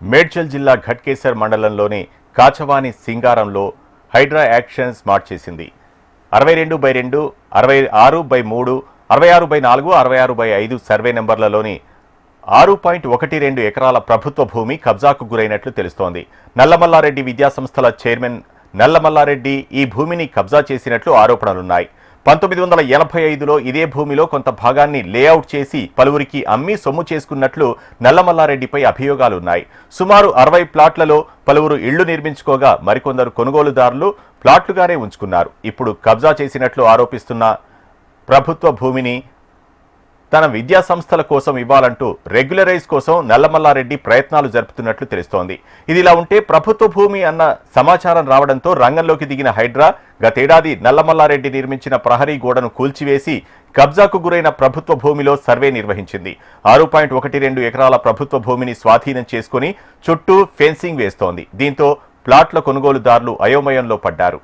మేడ్చల్ జిల్లా ఘట్కేసర్ మండలంలోని Kachavani సింగారంలో Hydraa action smart చేసింది. 62/2, 66/3, 66/4, 66/5 సర్వే నెంబర్లలోని 6.12 ఎకరాల ప్రభుత్వ భూమి కబ్జాకు గురైనట్లు తెలుస్తోంది. నల్లమల్లారెడ్డి విద్యాసంస్థల చైర్మన్ నల్లమల్లారెడ్డి ఈ భూమిని కబ్జా చేసినట్లు ఆరోపణలున్నాయి. 1985లో ఇదే భూమిలో కొంత భాగాన్ని లేఅవుట్ చేసి పలువురికి అమ్మి సొమ్ము చేసుకున్నట్లు నల్లమల్లారెడ్డిపై అభియోగాలున్నాయి. సుమారు 60 ప్లాట్లలో పలువురు ఇళ్లు నిర్మించుకోగా మరికొందరు కొనుగోలుదారులు ప్లాట్లుగానే ఉంచుకున్నారు. ఇప్పుడు కబ్జా చేసినట్లు ఆరోపిస్తున్న ప్రభుత్వ భూమిని తన విద్యా సంస్థల కోసం ఇవ్వాలంటూ రెగ్యులరైజ్ కోసం నల్లమల్లారెడ్డి ప్రయత్నాలు జరుపుతున్నట్లు తెలుస్తోంది. ఇదిలా ఉంటే ప్రభుత్వ భూమి అన్న సమాచారం రావడంతో రంగంలోకి దిగిన హైడ్రా గతేడాది నల్లమల్లారెడ్డి నిర్మించిన ప్రహరీ గోడను కూల్చివేసి కబ్జాకు గురైన ప్రభుత్వ భూమిలో సర్వే నిర్వహించింది. 6.12 ఎకరాల ప్రభుత్వ భూమిని స్వాధీనం చేసుకుని చుట్టూ ఫెన్సింగ్ వేస్తోంది. దీంతో ప్లాట్ల కొనుగోలుదారులు అయోమయంలో పడ్డారు.